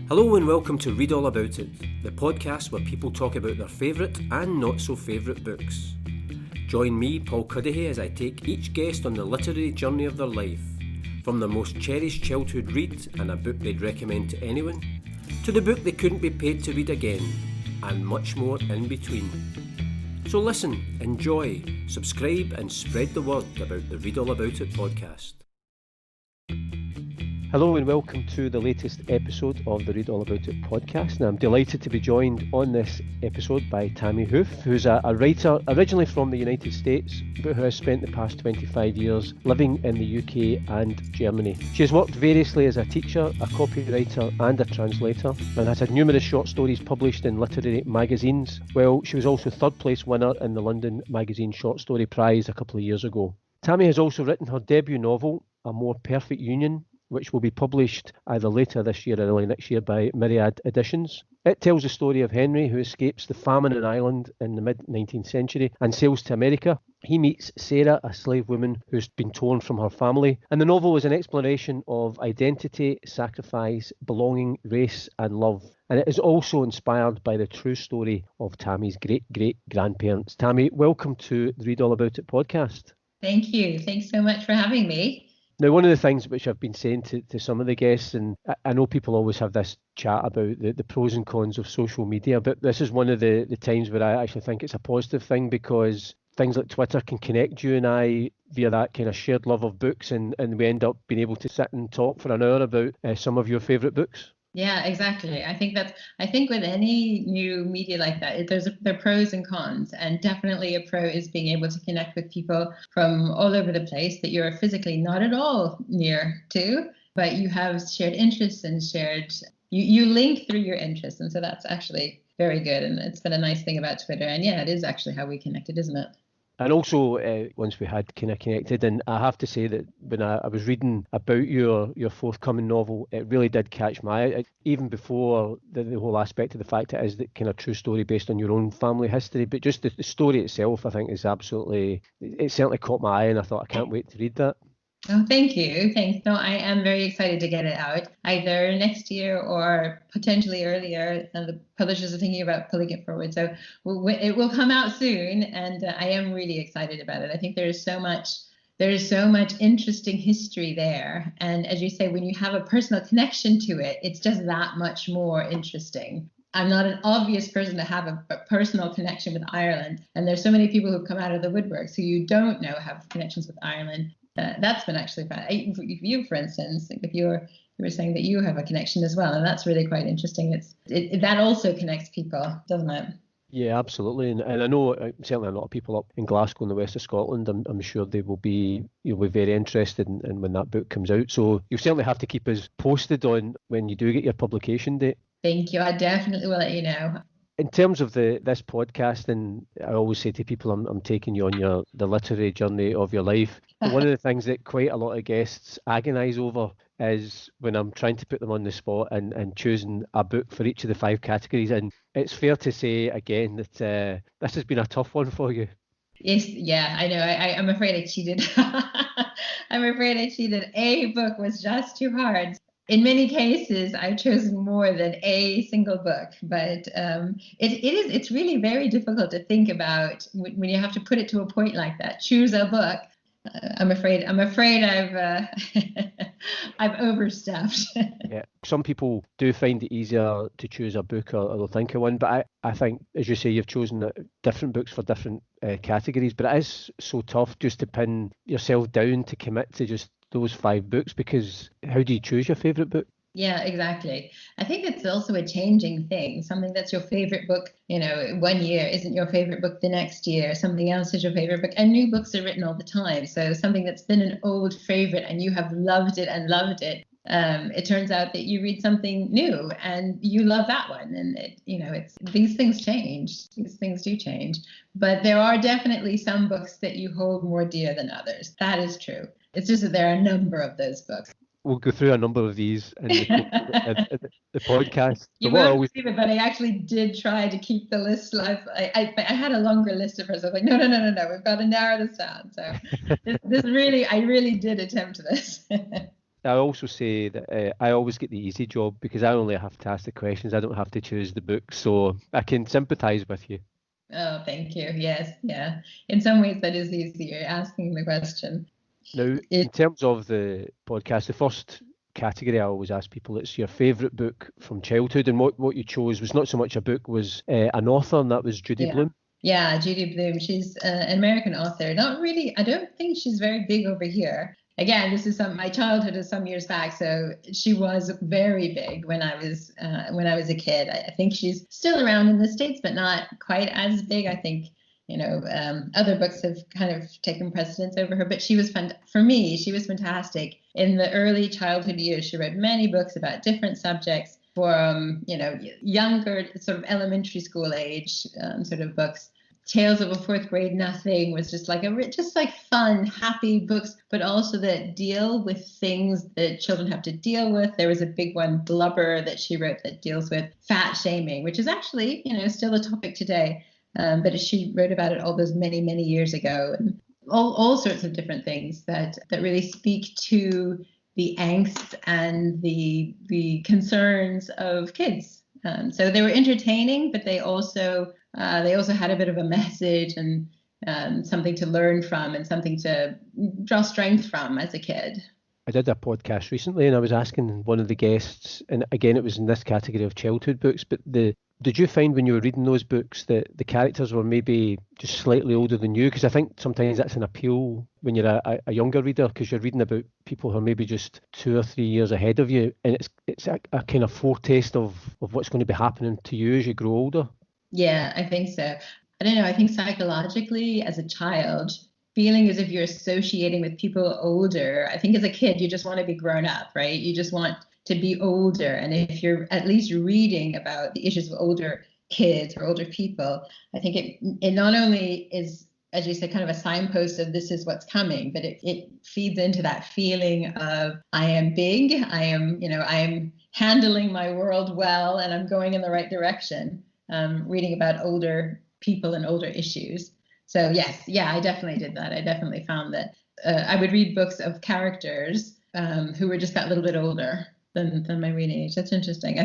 Hello and welcome to Read All About It, the podcast where people talk about their favourite and not so favourite books. Join me, Paul Cuddihy, as I take each guest on the literary journey of their life, from their most cherished childhood read and a book they'd recommend to anyone, to the book they couldn't be paid to read again, and much more in between. So listen, enjoy, subscribe and spread the word about the Read All About It podcast. Hello and welcome to the latest episode of the Read All About It podcast. And I'm delighted to be joined on this episode by Tammye Huf, who's a writer originally from the United States, but who has spent the past 25 years living in the UK and Germany. She has worked variously as a teacher, a copywriter and a translator, and has had numerous short stories published in literary magazines. Well, she was also third place winner in the London Magazine Short Story Prize a couple of years ago. Tammye has also written her debut novel, A More Perfect Union, which will be published either later this year or early next year by Myriad Editions. It tells the story of Henry, who escapes the famine in Ireland in the mid-19th century and sails to America. He meets Sarah, a slave woman who's been torn from her family. And the novel is an exploration of identity, sacrifice, belonging, race and love. And it is also inspired by the true story of Tammye's great-great-grandparents. Tammye, welcome to the Read All About It podcast. Thank you. Thanks so much for having me. Now, one of the things which I've been saying to some of the guests, and I know people always have this chat about the pros and cons of social media, but this is one of the times where I actually think it's a positive thing, because things like Twitter can connect you and I via that kind of shared love of books, and we end up being able to sit and talk for an hour about some of your favourite books. Yeah, exactly. I think with any new media like that, there are pros and cons, and definitely a pro is being able to connect with people from all over the place that you're physically not at all near to, but you have shared interests and you link through your interests, and so that's actually very good. And it's been a nice thing about Twitter, and yeah, it is actually how we connected, isn't it? And also, once we had kind of connected, and I have to say that when I was reading about your forthcoming novel, it really did catch my eye, even before the whole aspect of the fact it is the kind of true story based on your own family history. But just the story itself, I think, is it certainly caught my eye, and I thought, I can't wait to read that. Oh, thank you. Thanks. No, I am very excited to get it out either next year or potentially earlier. And the publishers are thinking about pulling it forward. So it will come out soon. And I am really excited about it. I think there is so much interesting history there. And as you say, when you have a personal connection to it, it's just that much more interesting. I'm not an obvious person to have a personal connection with Ireland. And there's so many people who've come out of the woodworks who you don't know have connections with Ireland. That's been actually fun. You, for instance, if you were saying that you have a connection as well, and that's really quite interesting. That also connects people, doesn't it? Yeah, absolutely. And I know certainly a lot of people up in Glasgow and the west of Scotland, I'm sure they will be very interested in when that book comes out. So you'll certainly have to keep us posted on when you do get your publication date. Thank you. I definitely will let you know. In terms of this podcast, and I always say to people, I'm taking you on the literary journey of your life. But one of the things that quite a lot of guests agonise over is when I'm trying to put them on the spot and choosing a book for each of the 5 categories. And it's fair to say, again, that this has been a tough one for you. Yes, yeah, I know. I'm afraid I cheated. I'm afraid I cheated. A book was just too hard. In many cases, I've chosen more than a single book, but it's really very difficult to think about when you have to put it to a point like that. Choose a book. I'm afraid I've I've overstepped. Yeah, some people do find it easier to choose a book or they'll think of one, but I think, as you say, you've chosen different books for different categories, but it is so tough just to pin yourself down to commit to just those 5 books, because how do you choose your favourite book? Yeah, exactly. I think it's also a changing thing. Something that's your favorite book, 1 year isn't your favorite book the next year. Something else is your favorite book. And new books are written all the time. So something that's been an old favorite and you have loved it and loved it. It turns out that you read something new and you love that one. And these things change. These things do change. But there are definitely some books that you hold more dear than others. That is true. It's just that there are a number of those books. We'll go through a number of these in the podcast. You won't believe it, but I actually did try to keep the list live. I had a longer list of hers. I was like, no, we've got to narrow this down. So I really did attempt this. I also say that I always get the easy job because I only have to ask the questions. I don't have to choose the book, so I can sympathise with you. Oh, thank you. Yes, yeah. In some ways, that is easier, asking the question. Now, in It, terms of the podcast, the first category I always ask people, it's your favourite book from childhood, and what you chose was not so much a book, was an author, and that was Judy yeah. Blume. Yeah, Judy Blume. She's an American author. Not really, I don't think she's very big over here. Again, this is my childhood is some years back, so she was very big when I was a kid. I think she's still around in the States, but not quite as big. I think other books have kind of taken precedence over her, but she was fun. For me, she was fantastic. In the early childhood years, she read many books about different subjects from, younger, sort of elementary school age sort of books. Tales of a Fourth Grade Nothing was just like fun, happy books, but also that deal with things that children have to deal with. There was a big one, Blubber, that she wrote that deals with fat shaming, which is actually, still a topic today. But she wrote about it all those many, many years ago, and all sorts of different things that really speak to the angst and the concerns of kids. So they were entertaining, but they also had a bit of a message and something to learn from and something to draw strength from as a kid. I did a podcast recently, and I was asking one of the guests, and again, it was in this category of childhood books, but did you find when you were reading those books that the characters were maybe just slightly older than you? Because I think sometimes that's an appeal when you're a younger reader, because you're reading about people who are maybe just 2 or 3 years ahead of you, and it's a kind of foretaste of what's going to be happening to you as you grow older. Yeah, I think so. I don't know. I think psychologically, as a child, feeling as if you're associating with people older, I think as a kid, you just want to be grown up, right? You just want to be older. And if you're at least reading about the issues of older kids or older people, I think it not only is, as you said, kind of a signpost of this is what's coming, but it feeds into that feeling of I am big, I am handling my world well, and I'm going in the right direction. Reading about older people and older issues. So yes, yeah, I definitely did that. I definitely found that I would read books of characters who were just that little bit older than my reading age. That's interesting. I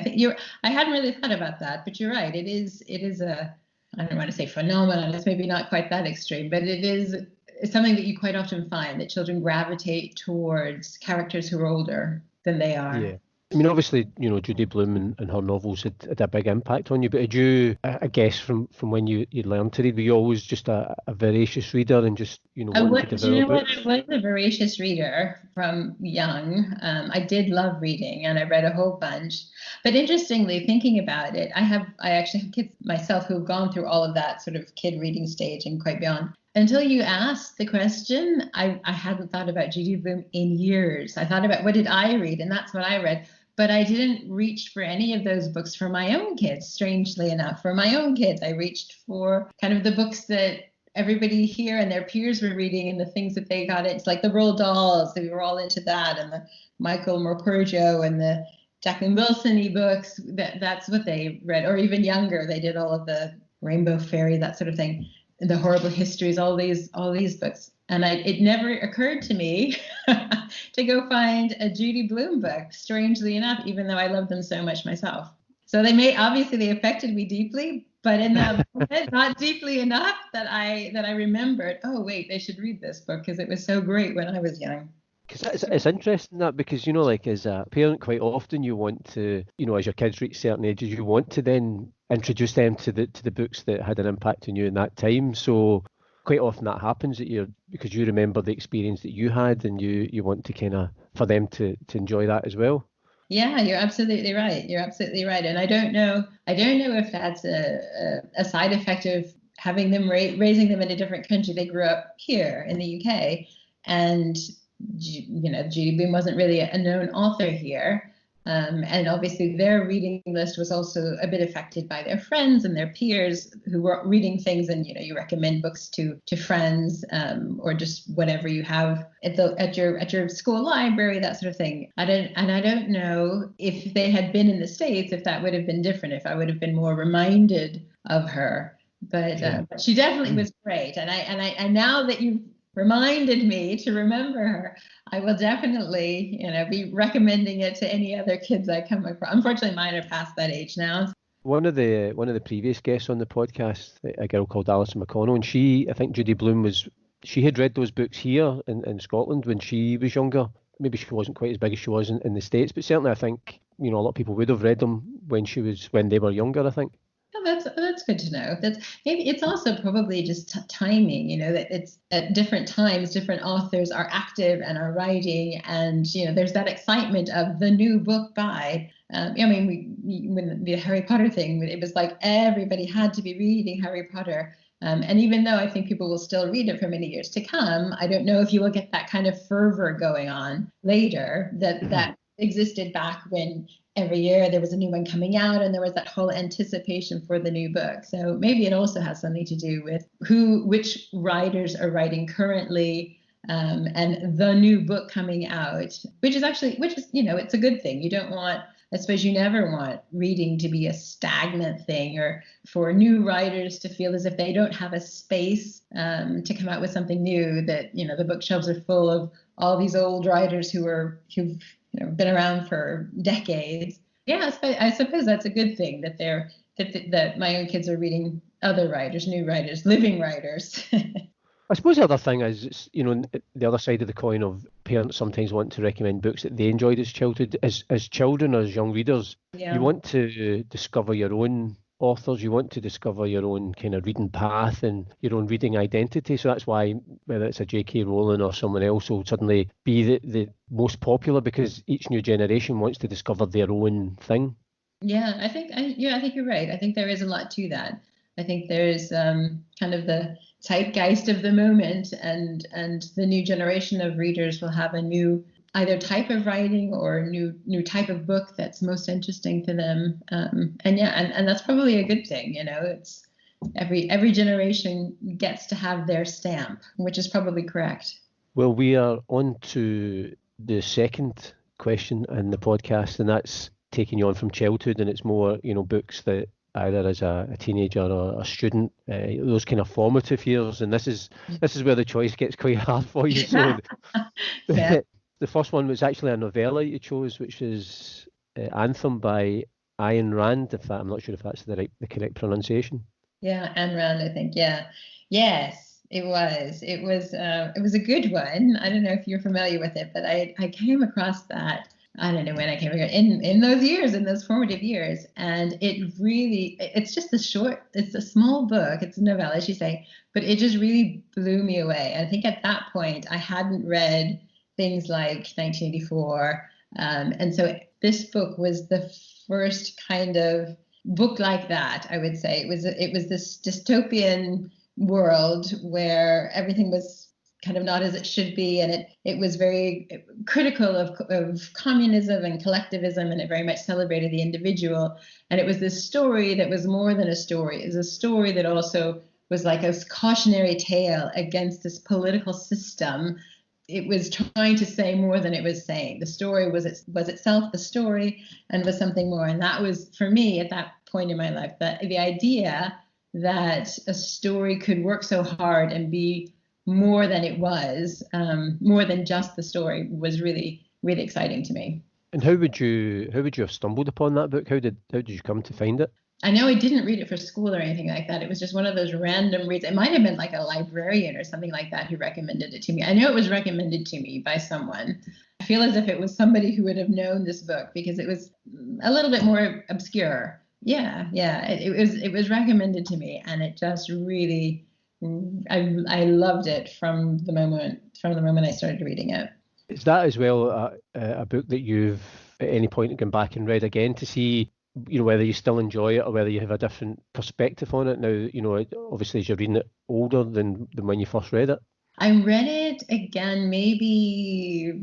hadn't really thought about that, but you're right. It is I don't want to say phenomenon. It's maybe not quite that extreme, but it's something that you quite often find, that children gravitate towards characters who are older than they are. Yeah. I mean, obviously, Judy Blume and her novels had a big impact on you, but had you, I guess, from when you learned to read, were you always just a voracious reader and just, wanting to devour books? I was a voracious reader from young. I did love reading, and I read a whole bunch. But interestingly, thinking about it, I actually have kids myself who've gone through all of that sort of kid reading stage and quite beyond. Until you asked the question, I hadn't thought about Judy Blume in years. I thought about what did I read, and that's what I read. But I didn't reach for any of those books for my own kids, strangely enough. For my own kids, I reached for kind of the books that everybody here and their peers were reading and the things that they got. It's like the Roald Dolls, we were all into that, and the Michael Morpurgo and the Jacqueline Wilson books. That's what they read, or even younger. They did all of the Rainbow Fairy, that sort of thing, the Horrible Histories, all these books. And it never occurred to me to go find a Judy Blume book, strangely enough, even though I love them so much myself. So they affected me deeply, but in that moment, not deeply enough that I remembered, oh, wait, they should read this book because it was so great when I was young. Because it's interesting that, because, like as a parent, quite often you want to, as your kids reach certain ages, you want to then introduce them to the books that had an impact on you in that time. So quite often that happens because you remember the experience that you had, and you want to kind of, for them to enjoy that as well. Yeah, you're absolutely right. You're absolutely right. And I don't know if that's a side effect of having them raising them in a different country. They grew up here in the UK, and Judy Blume wasn't really a known author here. And obviously their reading list was also a bit affected by their friends and their peers who were reading things, and you recommend books to friends, or just whatever you have at your school library, that sort of thing. I don't know if they had been in the States, if that would have been different, if I would have been more reminded of her. But she definitely was great. And now that you've reminded me to remember her, I will definitely, be recommending it to any other kids I come across. Unfortunately, mine are past that age now. One of the previous guests on the podcast, a girl called Alison McConnell, and I think Judy Bloom she had read those books here in Scotland when she was younger. Maybe she wasn't quite as big as she was in the States, but certainly I think, a lot of people would have read them when they were younger, I think. Oh, that's good to know. That's maybe it's also probably just timing, that it's at different times, different authors are active and are writing, and there's that excitement of the new book by. I mean, when the Harry Potter thing, it was like everybody had to be reading Harry Potter. And even though I think people will still read it for many years to come, I don't know if you will get that kind of fervor going on later that existed back when every year there was a new one coming out and there was that whole anticipation for the new book. So maybe it also has something to do with which writers are writing currently, and the new book coming out, which is it's a good thing. You don't want, I suppose you never want reading to be a stagnant thing, or for new writers to feel as if they don't have a space to come out with something new, that the bookshelves are full of all these old writers who've been around for decades. Yeah, I suppose that's a good thing that that my own kids are reading other writers, new writers, living writers. I suppose the other thing is, the other side of the coin of parents sometimes want to recommend books that they enjoyed as childhood, as children, as young readers. Yeah. You want to discover your own authors, you want to discover your own kind of reading path and your own reading identity. So that's why, whether it's a J.K. Rowling or someone else, will suddenly be the most popular, because each new generation wants to discover their own thing. Yeah, I think you're right. I think there is a lot to that. I think there's kind of the zeitgeist of the moment, and the new generation of readers will have a new either type of writing or new type of book that's most interesting to them. And that's probably a good thing. It's every generation gets to have their stamp, which is probably correct. Well, we are on to the second question in the podcast, and that's taking you on from childhood, and it's more, books that either as a teenager or a student, those kind of formative years, and this is where the choice gets quite hard for you. So Yeah. the first one was actually a novella you chose, which is Anthem by Ayn Rand. I'm not sure if that's the correct pronunciation. Yeah, Ayn Rand, I think. Yeah. Yes, it was. It was a good one. I don't know if you're familiar with it, but I came across that. I don't know when I came across in those years, in those formative years, and it's just it's a small book. It's a novella, as you say, but it just really blew me away. I think at that point I hadn't read things like 1984, and so this book was the first kind of book like that. I would say it was this dystopian world where everything was kind of not as it should be, and it was very critical of communism and collectivism, and it very much celebrated the individual. And it was this story that was more than a story. It was a story that also was like a cautionary tale against this political system. It was trying to say more than it was saying. The story was itself the story, and was something more. And that was, for me, at that point in my life, that the idea that a story could work so hard and be more than it was, more than just the story, was really, really exciting to me. And how would you have stumbled upon that book? How did you come to find it? I know I didn't read it for school or anything like that. It was just one of those random reads. It might have been like a librarian or something like that who recommended it to me. I know it was recommended to me by someone. I feel as if it was somebody who would have known this book, because it was a little bit more obscure. Yeah. It was recommended to me, and it just really, I loved it from the moment I started reading it. Is that as well a book that you've at any point gone back and read again to see, whether you still enjoy it or whether you have a different perspective on it now? Obviously, as you're reading it older than when you first read it. I read it again maybe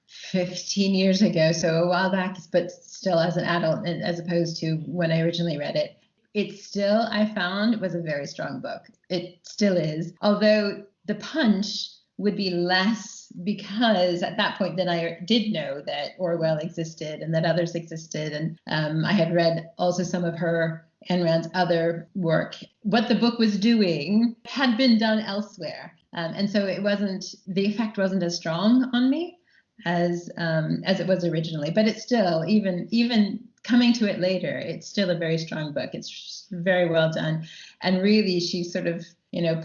15 years ago, so a while back, but still as an adult, as opposed to when I originally read it. It still, I found, was a very strong book. It still is, although the punch would be less because at that point, then I did know that Orwell existed and that others existed. And I had read also some of Ayn Rand's other work. What the book was doing had been done elsewhere. And so the effect wasn't as strong on me as it was originally. But it's still, even coming to it later, it's still a very strong book. It's very well done. And really, she sort of,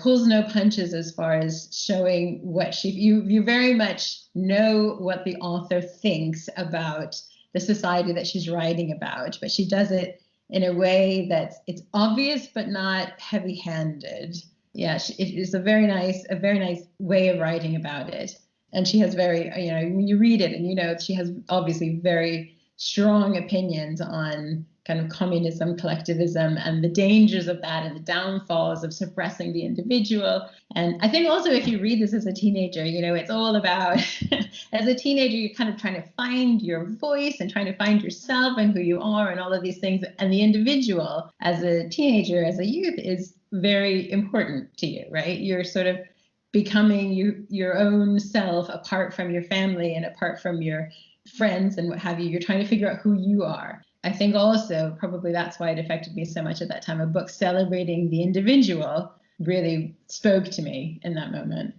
pulls no punches as far as showing what you very much know what the author thinks about the society that she's writing about, but she does it in a way that it's obvious but not heavy-handed. Yeah, it is a very nice way of writing about it. And she has when you read it and she has obviously very strong opinions on kind of communism, collectivism, and the dangers of that and the downfalls of suppressing the individual. And I think also if you read this as a teenager, it's all about, as a teenager, you're kind of trying to find your voice and trying to find yourself and who you are and all of these things. And the individual as a teenager, as a youth, is very important to you, right? You're sort of becoming your own self apart from your family and apart from your friends and what have you. You're trying to figure out who you are. I think also probably that's why it affected me so much at that time. A book celebrating the individual really spoke to me in that moment.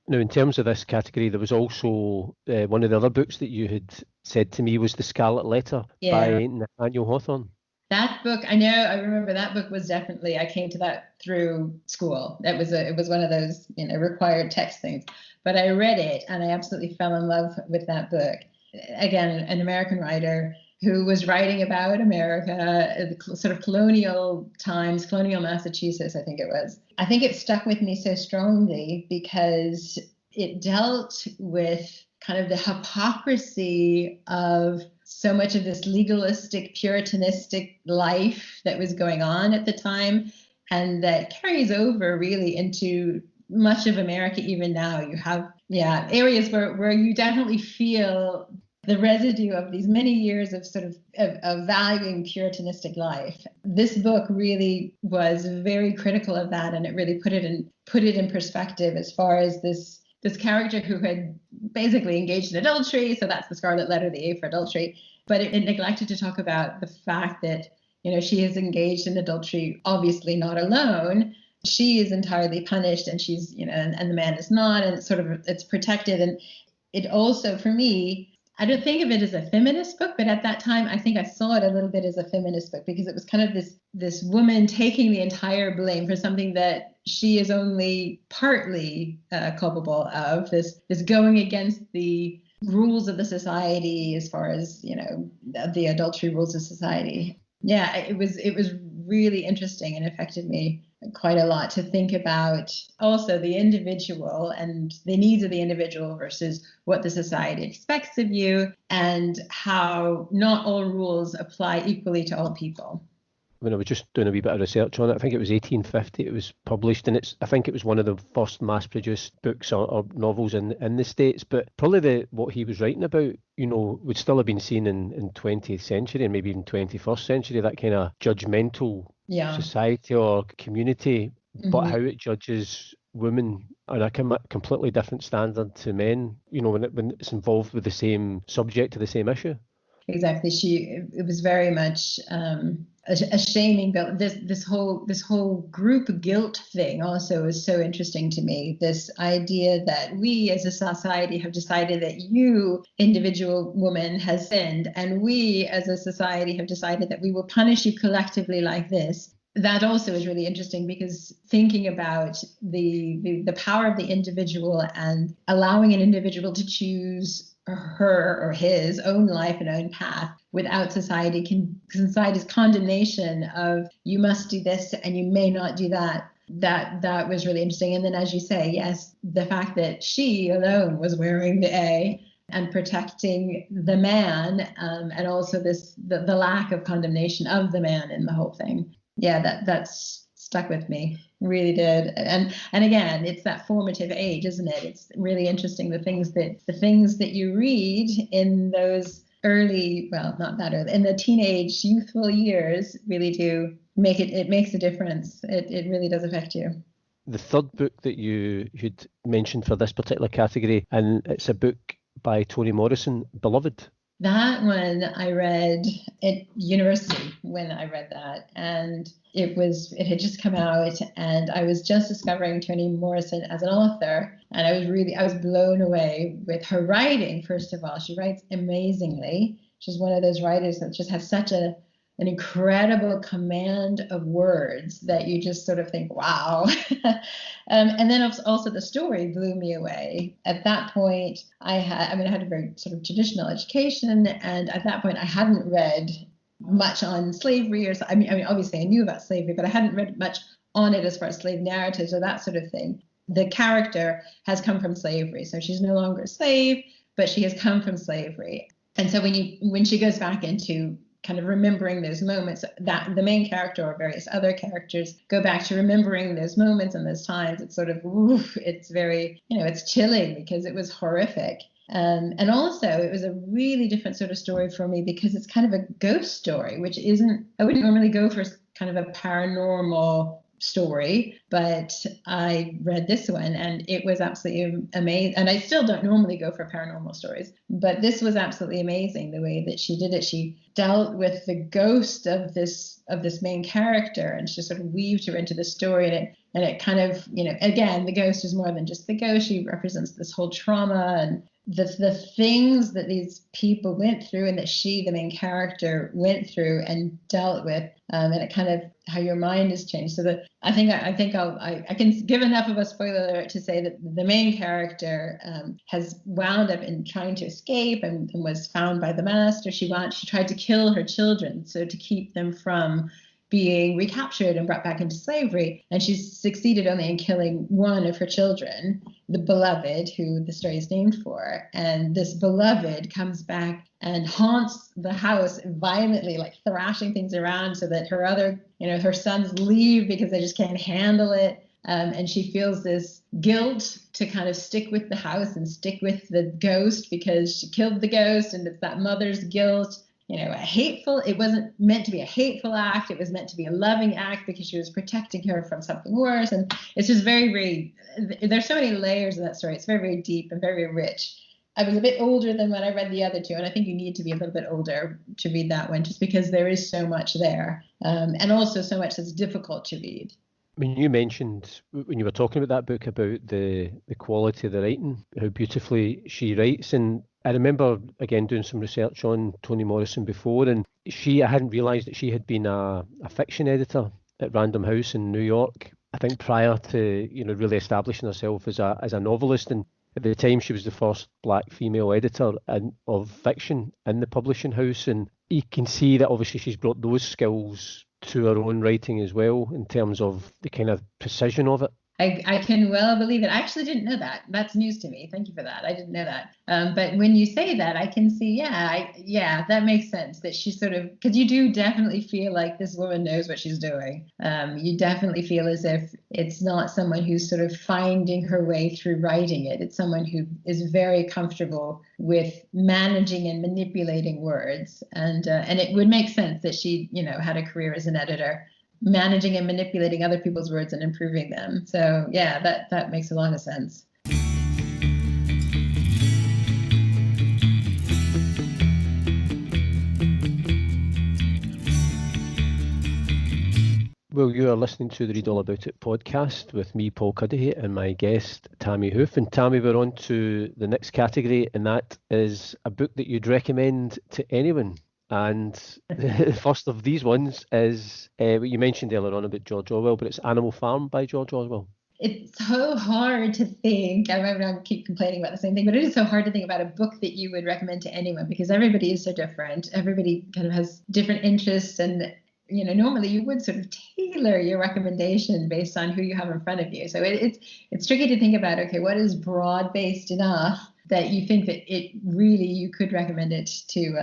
Now, in terms of this category, there was also one of the other books that you had said to me was The Scarlet Letter by Nathaniel Hawthorne. That book, I remember that book was definitely, I came to that through school. It was one of those, required text things. But I read it and I absolutely fell in love with that book. Again, an American writer who was writing about America, sort of colonial times, colonial Massachusetts, I think it was. I think it stuck with me so strongly because it dealt with kind of the hypocrisy of so much of this legalistic, puritanistic life that was going on at the time, and that carries over really into much of America even now. You have areas where you definitely feel the residue of these many years of sort of valuing puritanistic life. This book really was very critical of that, and it really put it in perspective as far as this character who had basically engaged in adultery. So that's the Scarlet Letter, the A for adultery. But it neglected to talk about the fact that, she is engaged in adultery, obviously not alone. She is entirely punished, and she's, and the man is not, and it's protected. And it also, for me, I don't think of it as a feminist book, but at that time, I think I saw it a little bit as a feminist book, because it was kind of this woman taking the entire blame for something that she is only partly culpable of, this going against the rules of the society as far as, the adultery rules of society. Yeah, it was really interesting and affected me quite a lot to think about also the individual and the needs of the individual versus what the society expects of you, and how not all rules apply equally to all people. When I was just doing a wee bit of research on it, I think it was 1850 it was published, and I think it was one of the first mass-produced books or novels in the States. But probably what he was writing about, would still have been seen in 20th century and maybe even 21st century, that kind of judgmental society or community, but how it judges women on a completely different standard to men, when it's involved with the same subject to the same issue. Exactly. It was very much a shaming. But this whole group guilt thing also is so interesting to me. This idea that we as a society have decided that you, individual woman, has sinned, and we as a society have decided that we will punish you collectively like this. That also is really interesting, because thinking about the power of the individual and allowing an individual to choose her or his own life and own path without society's condemnation of you must do this and you may not do that was really interesting. And then, as you say, yes, the fact that she alone was wearing the A and protecting the man, and also the lack of condemnation of the man in the whole thing. Yeah, that's stuck with me. Really did. And again, it's that formative age, isn't it? It's really interesting, the things that you read in those early, well, not that early, in the teenage, youthful years really do make it makes a difference. It really does affect you. the third book that you'd mentioned for this particular category, and it's a book by Toni Morrison, Beloved. That one I read at university when I read that, and it had just come out, and I was just discovering Toni Morrison as an author, and I was blown away with her writing. First of all, she writes amazingly. She's one of those writers that just has such an incredible command of words that you just sort of think, wow. And then also the story blew me away. At that point, I had a very sort of traditional education, and at that point, I hadn't read much on slavery or so. I mean, obviously I knew about slavery, but I hadn't read much on it as far as slave narratives or that sort of thing. The character has come from slavery, so she's no longer a slave, but she has come from slavery. And so when she goes back into kind of remembering those moments, that the main character or various other characters go back to remembering those moments and those times, it's sort of, it's very, it's chilling because it was horrific. And also it was a really different sort of story for me because it's kind of a ghost story, which I wouldn't normally go for kind of a paranormal story, but I read this one and it was absolutely amazing. And I still don't normally go for paranormal stories, but this was absolutely amazing the way that she did it. She dealt with the ghost of this main character, and she sort of weaved her into the story, and it kind of, again, the ghost is more than just the ghost. She represents this whole trauma and the things that these people went through and that she, the main character, went through and dealt with, and it kind of how your mind is changed. So that I can give enough of a spoiler alert to say that the main character has wound up in trying to escape and was found by the master. She tried to kill her children, so to keep them from being recaptured and brought back into slavery. And she succeeded only in killing one of her children, the beloved, who the story is named for. And this beloved comes back and haunts the house violently, like thrashing things around so that her sons leave because they just can't handle it. And she feels this guilt to kind of stick with the house and stick with the ghost because she killed the ghost, and it's that mother's guilt. It wasn't meant to be a hateful act. It was meant to be a loving act because she was protecting her from something worse. And it's just very, very, there's so many layers in that story. It's very, very deep and very, very rich. I was a bit older than when I read the other two, and I think you need to be a little bit older to read that one just because there is so much there, and also so much that's difficult to read. I mean, you mentioned when you were talking about that book about the quality of the writing, how beautifully she writes. And I remember, again, doing some research on Toni Morrison before, and I hadn't realised that she had been a fiction editor at Random House in New York, I think prior to, really establishing herself as a novelist. And at the time, she was the first black female editor of fiction in the publishing house. And you can see that obviously she's brought those skills to her own writing as well, in terms of the kind of precision of it. I can well believe it. I actually didn't know that. That's news to me. Thank you for that. I didn't know that. But when you say that, I can see, that makes sense. That she sort of, because you do definitely feel like this woman knows what she's doing. You definitely feel as if it's not someone who's sort of finding her way through writing it. It's someone who is very comfortable with managing and manipulating words. And it would make sense that she, had a career as an editor, managing and manipulating other people's words and improving them. So yeah, that makes a lot of sense. Well, you are listening to the Read All About It podcast with me, Paul Cuddihy, and my guest, Tammye Huf. And Tammye, we're on to the next category, and that is a book that you'd recommend to anyone. And the first of these ones is what you mentioned earlier on about George Orwell, but it's Animal Farm by George Orwell. It's so hard to think. I keep complaining about the same thing, but it is so hard to think about a book that you would recommend to anyone because everybody is so different. Everybody kind of has different interests, and normally you would sort of tailor your recommendation based on who you have in front of you. So it's tricky to think about, okay, what is broad-based enough that you think that it really, you could recommend it to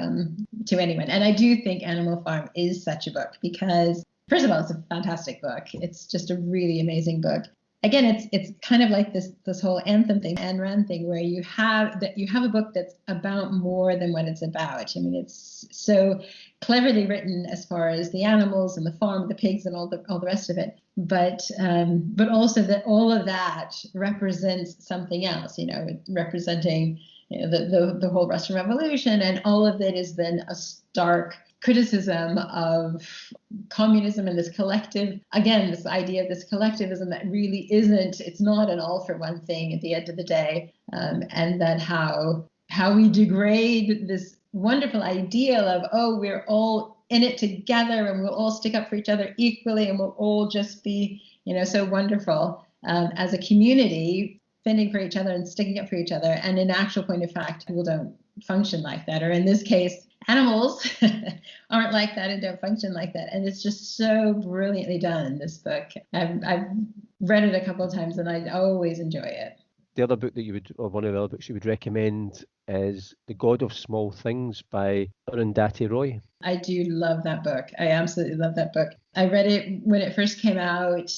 anyone. And I do think Animal Farm is such a book because, first of all, it's a fantastic book. It's just a really amazing book. again, it's kind of like this whole anthem thing, Ayn Rand thing, where you have a book that's about more than what it's about. I mean, it's so cleverly written as far as the animals and the farm, the pigs, and all the rest of it. But also that all of that represents something else. Representing the whole Russian Revolution, and all of it is then a stark criticism of communism and this collective, again, this idea of this collectivism that really it's not an all for one thing at the end of the day, and that how we degrade this wonderful ideal of, oh, we're all in it together and we'll all stick up for each other equally and we'll all just be, so wonderful as a community, fending for each other and sticking up for each other. And in actual point of fact, people don't function like that, or in this case, animals aren't like that and don't function like that. And it's just so brilliantly done, this book. I've read it a couple of times and I always enjoy it. The other book or one of the other books you would recommend is The God of Small Things by Arundhati Roy. I do love that book. I absolutely love that book. I read it when it first came out,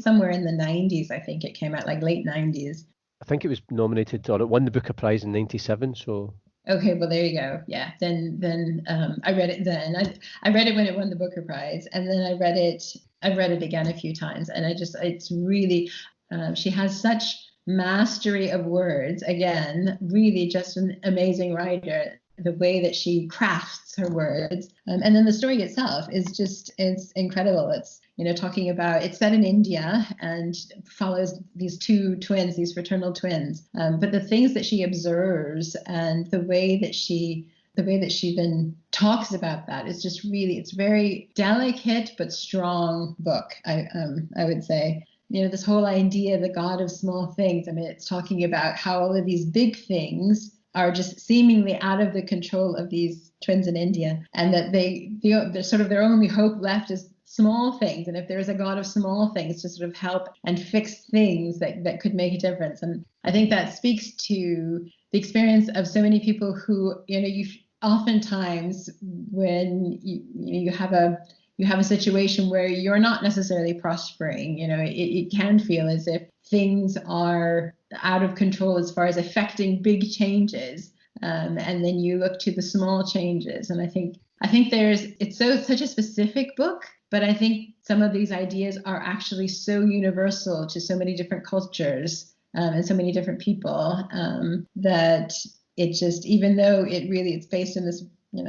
somewhere in the 90s, I think it came out, like late 90s. I think it was nominated, or it won the Booker Prize in 97, so... Okay, well, there you go. Yeah, then I read it then. I read it when it won the Booker Prize, and then I read it again a few times, and it's really, she has such mastery of words. Again, really just an amazing writer. The way that she crafts her words, and then the story itself it's incredible. It's talking about, it's set in India and follows these two twins, these fraternal twins, but the things that she observes and the way that she then talks about that is just really, it's very delicate but strong book. I would say. This whole idea, the God of small things. I mean, it's talking about how all of these big things are just seemingly out of the control of these twins in India, and that they're sort of, their only hope left is small things. And if there is a God of small things to sort of help and fix things that could make a difference. And I think that speaks to the experience of so many people who, you oftentimes when you have a situation where you're not necessarily prospering, it can feel as if things are out of control as far as affecting big changes, and then you look to the small changes. And I think it's such a specific book, but I think some of these ideas are actually so universal to so many different cultures, and so many different people, that it just, even though it's based in this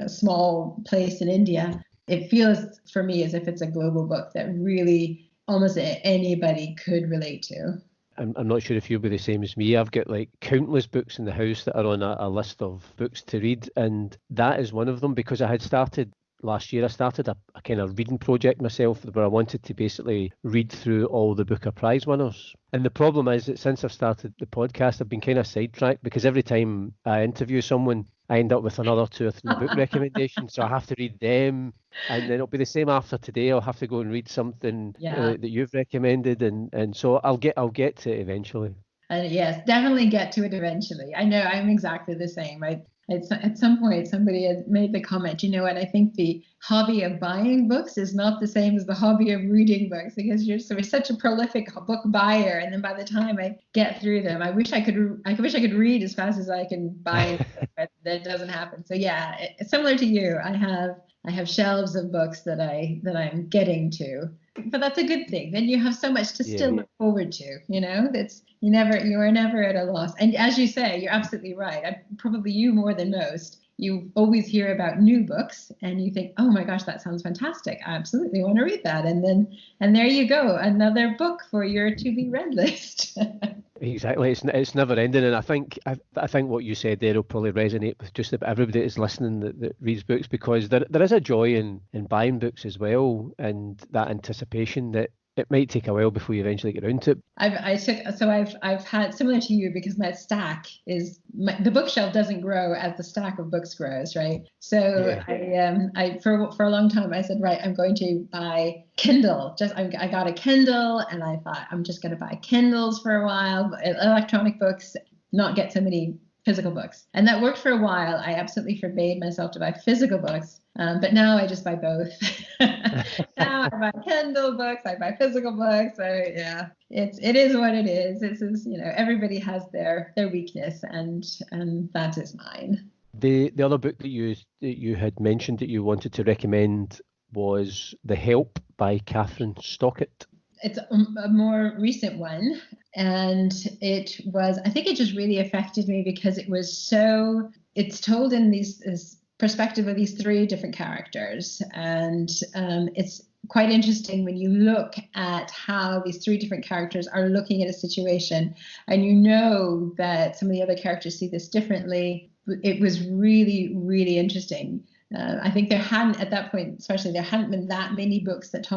small place in India, it feels for me as if it's a global book that really almost anybody could relate to. I'm not sure if you'll be the same as me. I've got like countless books in the house that are on a list of books to read, and that is one of them, because I had started last year, I started a kind of reading project myself where I wanted to basically read through all the Booker Prize winners. And the problem is that since I've started the podcast, I've been kind of sidetracked, because every time I interview someone, I end up with another 2 or 3 book recommendations. So I have to read them, and then it'll be the same after today. I'll have to go and read something that you've recommended, and so I'll get to it eventually. Yes, definitely get to it eventually. I know I'm exactly the same. At some point, somebody had made the comment, what, I think the hobby of buying books is not the same as the hobby of reading books, because you're such a prolific book buyer, and then by the time I get through them, I wish I could read as fast as I can buy, but that doesn't happen. So yeah, it's similar to you. I have shelves of books that I'm getting to, but that's a good thing. Then you have so much to still look forward to. You are never at a loss. And as you say, you're absolutely right. Probably you more than most. You always hear about new books and you think, oh my gosh, that sounds fantastic. I absolutely want to read that. And there you go, another book for your to be read list. Exactly, it's never ending, and I think what you said there will probably resonate with just about everybody that's listening that reads books, because there is a joy in buying books as well, and that anticipation that it might take a while before you eventually get around to it. I've had, similar to you, because my stack is the bookshelf doesn't grow as the stack of books grows, right? So I for a long time I said, right, I'm going to buy Kindle. I got a Kindle, and I thought I'm just going to buy Kindles for a while, electronic books, not get so many physical books. And that worked for a while. I absolutely forbade myself to buy physical books. But now I just buy both. Now I buy Kindle books, I buy physical books. So yeah, it is what it is. This is, everybody has their weakness, and that is mine. The other book that you had mentioned that you wanted to recommend was The Help by Catherine Stockett. It's a more recent one, and I think it just really affected me because it's told in this perspective of these three different characters, and it's quite interesting when you look at how these three different characters are looking at a situation, and that some of the other characters see this differently. It was really, really interesting. I think there hadn't, at that point especially, there hadn't been that many books that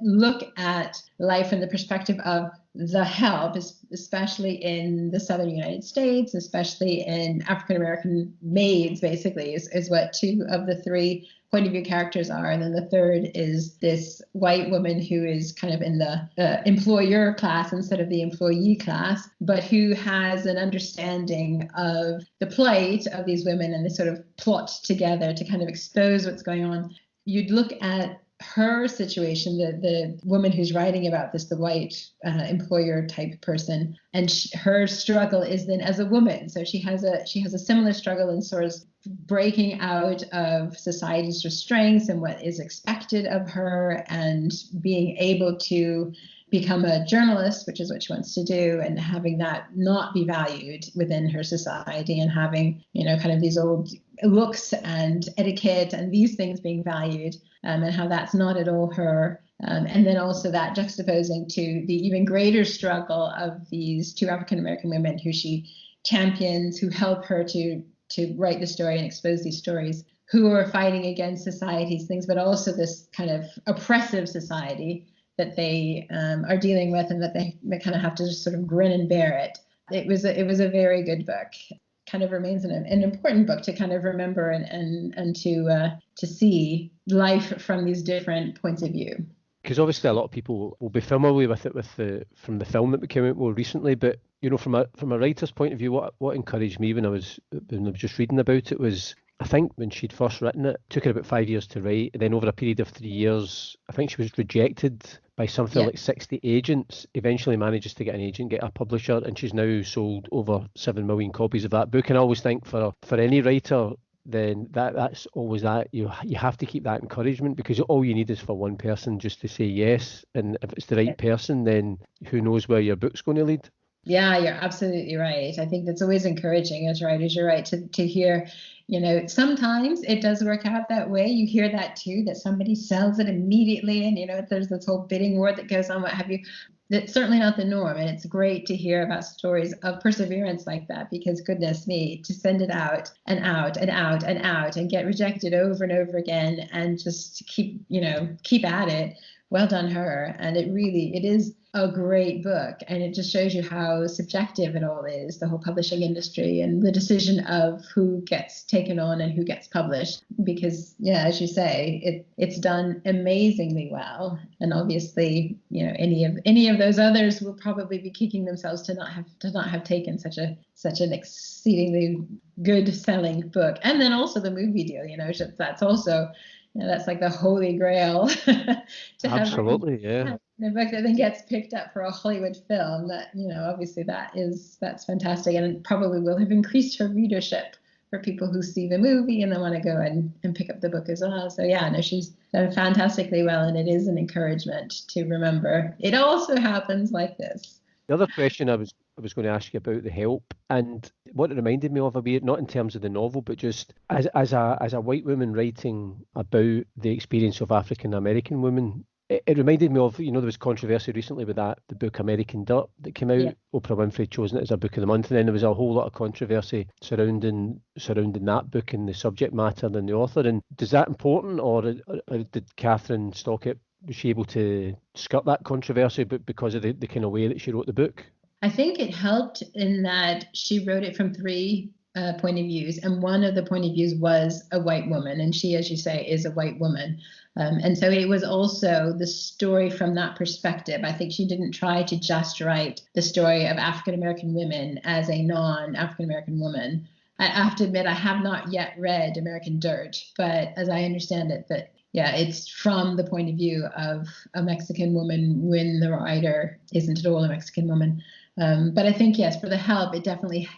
look at life from the perspective of the help, especially in the southern United States, especially in African American maids, basically, is what two of the three point of view characters are. And then the third is this white woman who is kind of in the employer class instead of the employee class, but who has an understanding of the plight of these women, and they sort of plot together to kind of expose what's going on. You'd look at her situation, the woman who's writing about this, the white employer type person, and her struggle is then as a woman. So she has a similar struggle in sort of breaking out of society's restraints and what is expected of her, and being able to become a journalist, which is what she wants to do, and having that not be valued within her society, and having, kind of these old looks and etiquette and these things being valued, and how that's not at all her. And then also that juxtaposing to the even greater struggle of these two African American women who she champions, who help her to write the story and expose these stories, who are fighting against society's things, but also this kind of oppressive society that they are dealing with, and that they kind of have to just sort of grin and bear it. It was a very good book. Kind of remains an important book to kind of remember and to see life from these different points of view. Because obviously a lot of people will be familiar with it from the film that came out more recently, but from a writer's point of view, what encouraged me when I was just reading about it was, I think when she'd first written it took her about 5 years to write, and then over a period of 3 years, I think she was rejected by something like 60 agents, eventually manages to get an agent, get a publisher, and she's now sold over 7 million copies of that book. And I always think for any writer, then that's always that you have to keep that encouragement, because all you need is for one person just to say yes, and if it's the right person, then who knows where your book's going to lead. Yeah, you're absolutely right. I think that's always encouraging as writers. You're right to hear, sometimes it does work out that way. You hear that too, that somebody sells it immediately, and there's this whole bidding war that goes on, what have you. That's certainly not the norm, and it's great to hear about stories of perseverance like that, because goodness me, to send it out and out and out and out and get rejected over and over again, and just keep at it. Well done her. And it is a great book, and it just shows you how subjective it all is, the whole publishing industry and the decision of who gets taken on and who gets published, because as you say, it's done amazingly well. And obviously, any of those others will probably be kicking themselves to not have taken such an exceedingly good selling book. And then also the movie deal, that's also, that's like the holy grail. Absolutely, yeah. The book that then gets picked up for a Hollywood film, that, obviously that's fantastic, and it probably will have increased her readership for people who see the movie and then want to go and pick up the book as well. So she's done fantastically well, and it is an encouragement to remember it also happens like this. The other question I was going to ask you about The Help, and what it reminded me of a bit, not in terms of the novel, but just as a white woman writing about the experience of African American women. It reminded me of, there was controversy recently with the book American Dirt that came out. Yeah. Oprah Winfrey chosen it as her book of the month, and then there was a whole lot of controversy surrounding that book and the subject matter and the author. And is that important, or did Catherine Stockett, was she able to skirt that controversy, but because of the kind of way that she wrote the book? I think it helped in that she wrote it from three point of views, and one of the point of views was a white woman, and she, as you say, is a white woman. And so it was also the story from that perspective. I think she didn't try to just write the story of African American women as a non-African American woman. I have to admit, I have not yet read American Dirt, but as I understand it, that yeah, it's from the point of view of a Mexican woman when the writer isn't at all a Mexican woman. But I think, yes, for the help, it definitely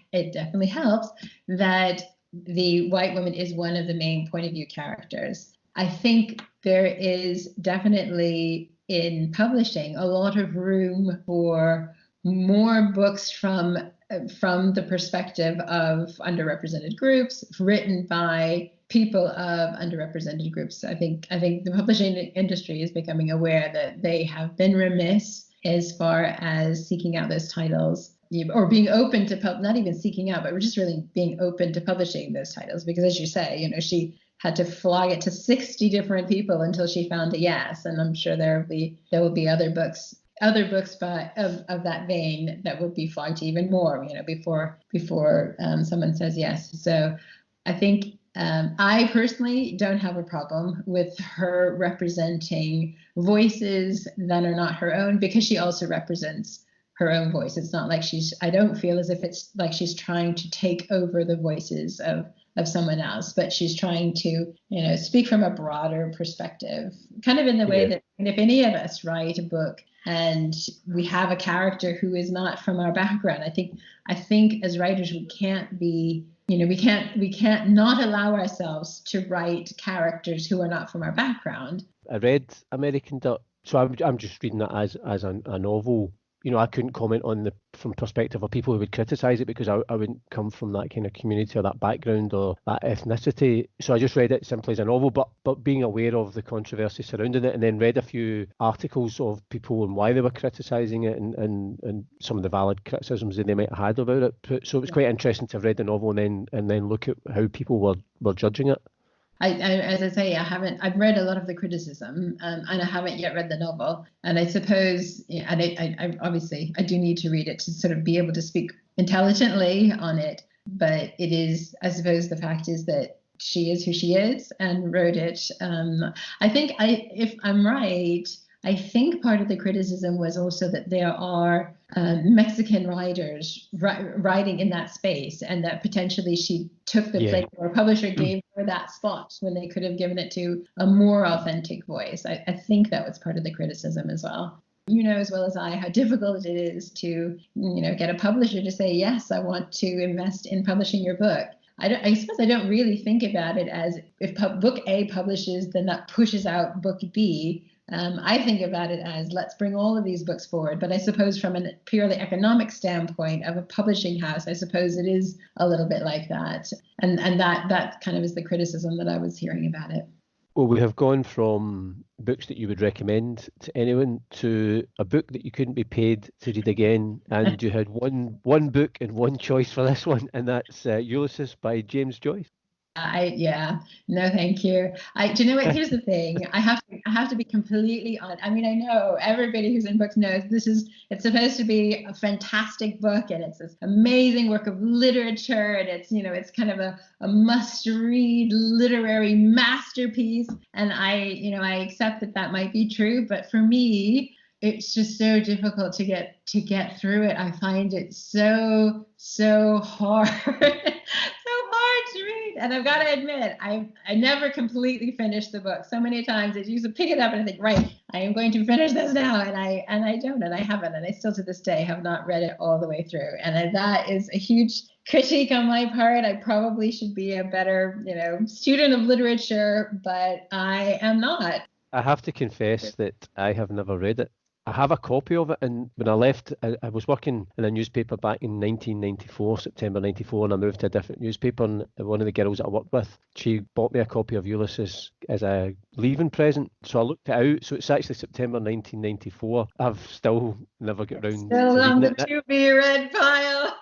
helps that the white woman is one of the main point of view characters. I think there is definitely in publishing a lot of room for more books from the perspective of underrepresented groups, written by people of underrepresented groups. I think the publishing industry is becoming aware that they have been remiss as far as seeking out those titles, or being open to not even seeking out, but we're just really being open to publishing those titles. Because as you say, she had to flag it to 60 different people until she found a yes. And I'm sure there will be other books of that vein that would be flagged to even more, before someone says yes. So I think I personally don't have a problem with her representing voices that are not her own, because she also represents her own voice. It's not like I don't feel as if it's like she's trying to take over the voices of someone else, but she's trying to, speak from a broader perspective, kind of in the way that if any of us write a book and we have a character who is not from our background, I think as writers we can't be, we can't not allow ourselves to write characters who are not from our background. I read American Dirt, so I'm just reading that as a novel. I couldn't comment on from perspective of people who would criticize it, because I wouldn't come from that kind of community or that background or that ethnicity. So I just read it simply as a novel, but being aware of the controversy surrounding it, and then read a few articles of people and why they were criticizing it, and some of the valid criticisms that they might have had about it. So it was quite interesting to have read the novel and then look at how people were judging it. As I say, I've read a lot of the criticism, and I haven't yet read the novel. And I suppose, and I obviously do need to read it to sort of be able to speak intelligently on it. But it is, I suppose, the fact is that she is who she is and wrote it. I think if I'm right, I think part of the criticism was also that there are Mexican writers writing in that space, and that potentially she took the place, or a publisher gave her that spot when they could have given it to a more authentic voice. I think that was part of the criticism as well. You know as well as I how difficult it is to get a publisher to say, yes, I want to invest in publishing your book. I suppose I don't really think about it as if book A publishes, then that pushes out book B. I think about it as, let's bring all of these books forward. But I suppose from a purely economic standpoint of a publishing house, I suppose it is a little bit like that. And that kind of is the criticism that I was hearing about it. Well, we have gone from books that you would recommend to anyone to a book that you couldn't be paid to read again. And you had one book and one choice for this one, and that's Ulysses by James Joyce. No, thank you. Do you know what? Here's the thing. I have to be completely honest. I mean, I know everybody who's in books knows it's supposed to be a fantastic book, and it's this amazing work of literature, and it's kind of a must-read literary masterpiece. And I accept that might be true, but for me, it's just so difficult to get through it. I find it so hard. To read. And I've got to admit, I never completely finished the book. So many times I used to pick it up and I think, right, I am going to finish this now, and I don't, and I haven't, and I still to this day have not read it all the way through. And that is a huge critique on my part. I probably should be a better, student of literature, but I am not. I have to confess that I have never read it. I have a copy of it, and when I left, I was working in a newspaper back in 1994, September 94, and I moved to a different newspaper, and one of the girls that I worked with, she bought me a copy of Ulysses as a leaving present, so I looked it out. So it's actually September 1994. I've still never got around still to on reading the to-be-read pile.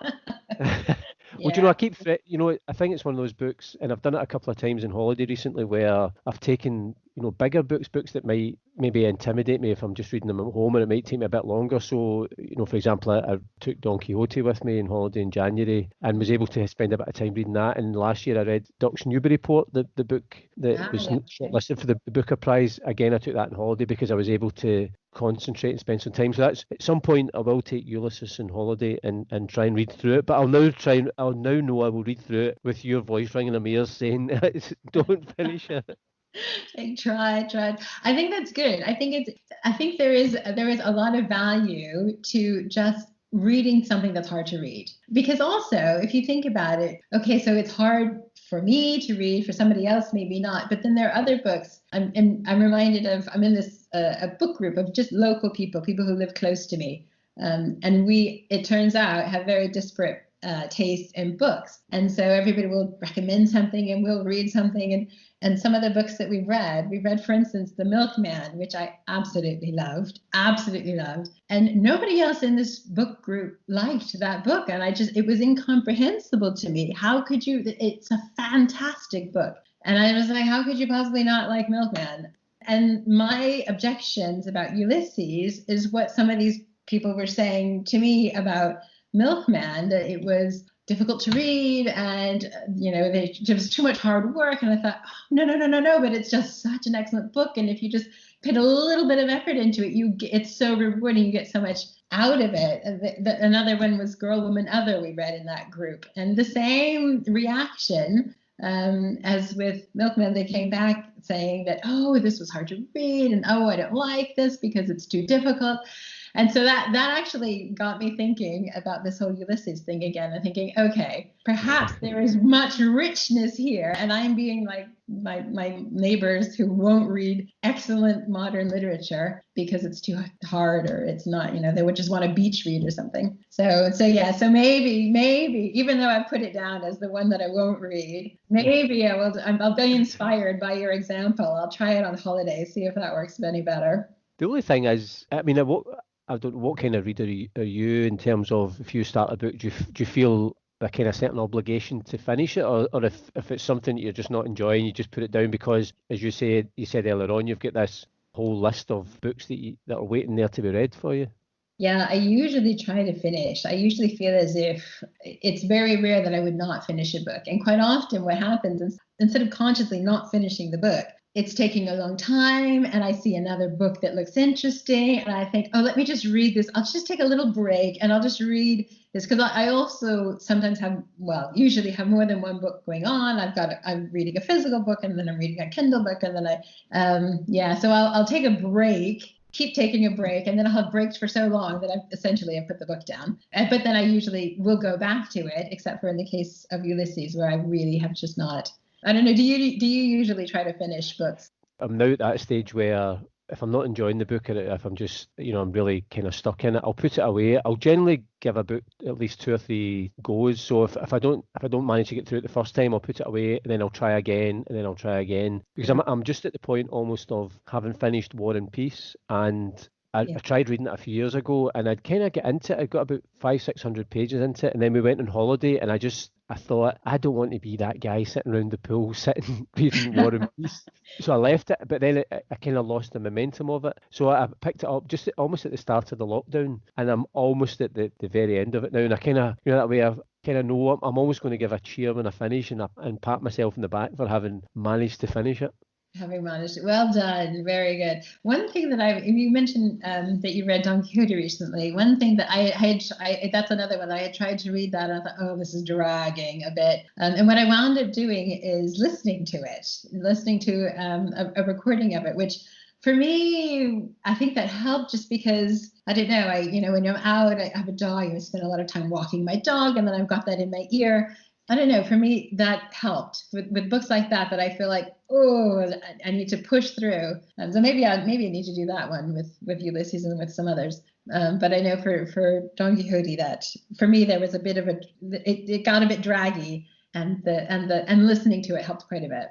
Well, I keep, I think it's one of those books, and I've done it a couple of times in holiday recently, where I've taken, bigger books that might maybe intimidate me if I'm just reading them at home, and it might take me a bit longer. So, for example, I took Don Quixote with me on holiday in January and was able to spend a bit of time reading that. And last year I read Ducks Newburyport, the book that was shortlisted for the Booker Prize. Again, I took that on holiday because I was able to concentrate and spend some time. So that's, at some point I will take Ulysses on holiday and try and read through it. But I'll now know I will read through it with your voice ringing in my ears saying, don't finish it. I tried. I think that's good. I think there is a lot of value to just reading something that's hard to read. Because also, if you think about it, okay, so it's hard for me to read, for somebody else maybe not. But then there are other books. I'm reminded of, I'm in this a book group of just local people who live close to me. And we, it turns out, have very disparate taste in books. And so everybody will recommend something and we'll read something. And some of the books that we read, for instance, The Milkman, which I absolutely loved. And nobody else in this book group liked that book. And it was incomprehensible to me. How could you? It's a fantastic book. And I was like, how could you possibly not like Milkman? And my objections about Ulysses is what some of these people were saying to me about Milkman, that it was difficult to read and, it was too much hard work. And I thought, oh, no, but it's just such an excellent book. And if you just put a little bit of effort into it, it's so rewarding. You get so much out of it. Another one was Girl, Woman, Other we read in that group. And the same reaction as with Milkman, they came back saying that, oh, this was hard to read. And, oh, I don't like this because it's too difficult. And so that actually got me thinking about this whole Ulysses thing again, and thinking, okay, perhaps there is much richness here, and I'm being like my neighbors who won't read excellent modern literature because it's too hard, or it's not, they would just want a beach read or something. So maybe, even though I put it down as the one that I won't read, maybe I'll be inspired by your example. I'll try it on holiday, see if that works any better. The only thing is, I don't know what kind of reader are you in terms of, if you start a book, do you feel a kind of certain obligation to finish it, or if it's something that you're just not enjoying, you just put it down because, as you said earlier on, you've got this whole list of books that are waiting there to be read for you? Yeah, I usually try to finish. I usually feel as if it's very rare that I would not finish a book. And quite often what happens is, instead of consciously not finishing the book, it's taking a long time, and I see another book that looks interesting, and I think, oh, let me just read this. I'll just take a little break, and I'll just read this, because I also sometimes usually have more than one book going on. I'm reading a physical book, and then I'm reading a Kindle book, and then so I'll take a break, keep taking a break, and then I'll have breaks for so long that I've put the book down. But then I usually will go back to it, except for in the case of Ulysses, where I really have just not. I don't know. Do you usually try to finish books? I'm now at that stage where if I'm not enjoying the book, or if I'm just, I'm really kind of stuck in it, I'll put it away. I'll generally give a book at least 2 or 3 goes. So if I don't manage to get through it the first time, I'll put it away, and then I'll try again, and then I'll try again, because I'm just at the point almost of having finished War and Peace, and I tried reading it a few years ago, and I'd kind of get into it. I got about 500-600 pages into it, and then we went on holiday, and I thought, I don't want to be that guy sitting around the pool, reading War and Peace. So I left it, but then I kind of lost the momentum of it. So I picked it up just almost at the start of the lockdown, and I'm almost at the very end of it now. And I kind of, that way I kind of know I'm always going to give a cheer when I finish, and pat myself in the back for having managed to finish it. Having managed it. Well done. Very good. One thing that you mentioned that you read Don Quixote recently. One thing that that's another one. I had tried to read that, and I thought, oh, this is dragging a bit. And what I wound up doing is listening to a recording of it, which for me, I think that helped, just because, I don't know, when I'm out, I have a dog, I spend a lot of time walking my dog, and then I've got that in my ear. I don't know, for me, that helped with books like that I feel like, oh, I need to push through. So maybe I need to do that one with Ulysses and with some others. But I know for Don Quixote, that for me, there was a bit of it got a bit draggy, and listening to it helped quite a bit.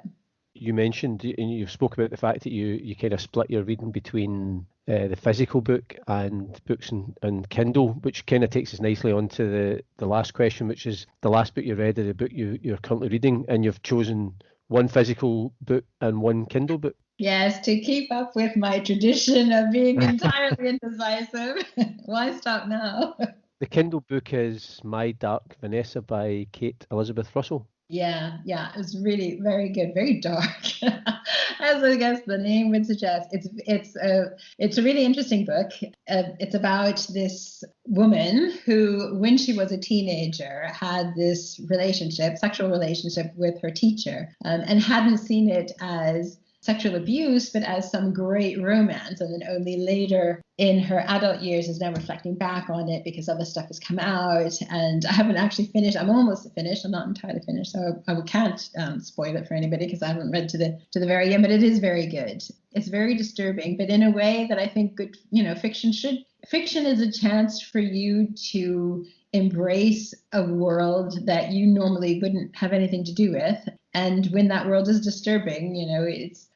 You mentioned, and you spoke about the fact that you kind of split your reading between the physical book and books and Kindle, which kind of takes us nicely on to the last question, which is the last book you read, or the book you're currently reading, and you've chosen one physical book and one Kindle book. Yes, to keep up with my tradition of being entirely indecisive. Why stop now? The Kindle book is My Dark Vanessa by Kate Elizabeth Russell. Yeah, it's really very good, very dark, as I guess the name would suggest. It's a really interesting book. It's about this woman who, when she was a teenager, had this sexual relationship with her teacher, and hadn't seen it as sexual abuse, but as some great romance. And then only later in her adult years is now reflecting back on it because other stuff has come out. And I haven't actually finished. I'm almost finished. I'm not entirely finished, so I can't spoil it for anybody because I haven't read to the very end. But it is very good. It's very disturbing, but in a way that I think good, fiction should. Fiction is a chance for you to embrace a world that you normally wouldn't have anything to do with. And when that world is disturbing,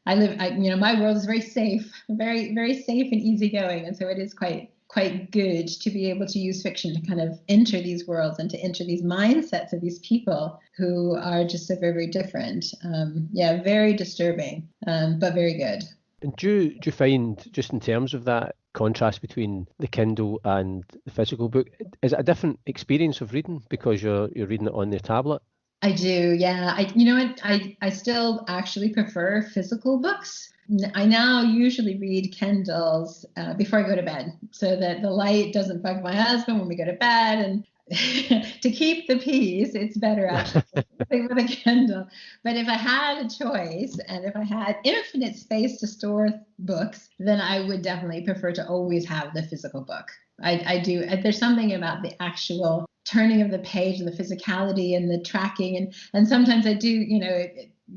my world is very safe, very, very safe and easygoing. And so it is quite good to be able to use fiction to kind of enter these worlds and to enter these mindsets of these people who are just so very, very different. Very disturbing, but very good. And do you find, just in terms of that contrast between the Kindle and the physical book, is it a different experience of reading because you're reading it on the tablet? I do, yeah. I still actually prefer physical books. I now usually read Kindles before I go to bed so that the light doesn't bug my husband when we go to bed. And to keep the peace, it's better actually with a Kindle. But if I had a choice and if I had infinite space to store books, then I would definitely prefer to always have the physical book. I do. There's something about the actual turning of the page and the physicality and the tracking. And sometimes I do,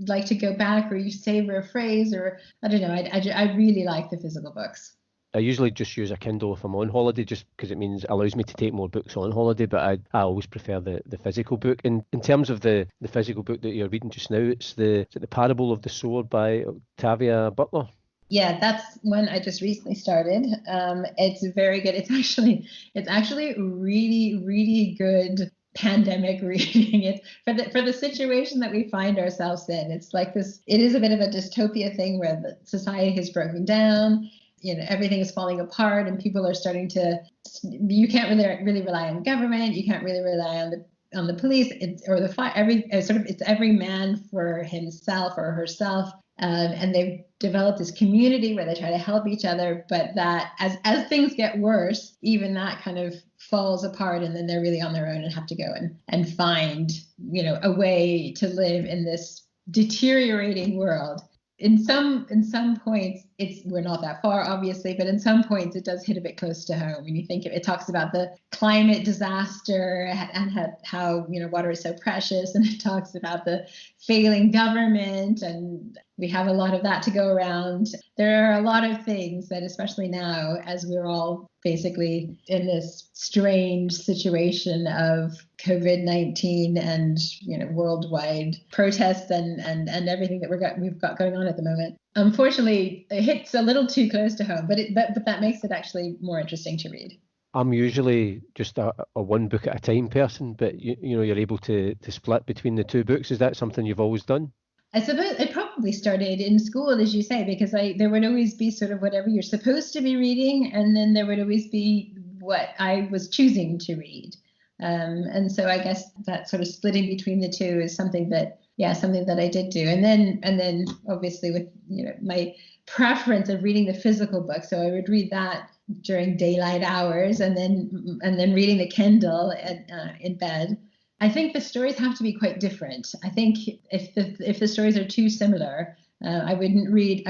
like to go back or you savor a phrase or I don't know. I really like the physical books. I usually just use a Kindle if I'm on holiday, just because it allows me to take more books on holiday, but I always prefer the physical book. In terms of the physical book that you're reading just now, is it the Parable of the Sword by Octavia Butler? Yeah, that's one I just recently started. It's very good. It's actually really, really good pandemic reading. It for the situation that we find ourselves in. It's like this. It is a bit of a dystopia thing where the society has broken down. Everything is falling apart, and people are starting to. You can't really rely on government. You can't really rely on the police or the fire. It's every man for himself or herself. And they've developed this community where they try to help each other, but that as things get worse, even that kind of falls apart, and then they're really on their own and have to go and find, a way to live in this deteriorating world. In some points, we're not that far, obviously, but in some points it does hit a bit close to home. When you think it talks about the climate disaster and how water is so precious, and it talks about the failing government, and we have a lot of that to go around. There are a lot of things that, especially now, as we're all basically in this strange situation of COVID-19 and worldwide protests and everything that we've got going on at the moment. Unfortunately, it hits a little too close to home, but that makes it actually more interesting to read. I'm usually just a one book at a time person, but you're able to split between the two books. Is that something you've always done? I suppose it probably started in school, as you say, because there would always be sort of whatever you're supposed to be reading, and then there would always be what I was choosing to read. And so I guess that sort of splitting between the two is something that I did do. And then obviously with my preference of reading the physical book, so I would read that during daylight hours, and then reading the Kindle in bed. I think the stories have to be quite different. I think if the stories are too similar, I wouldn't read,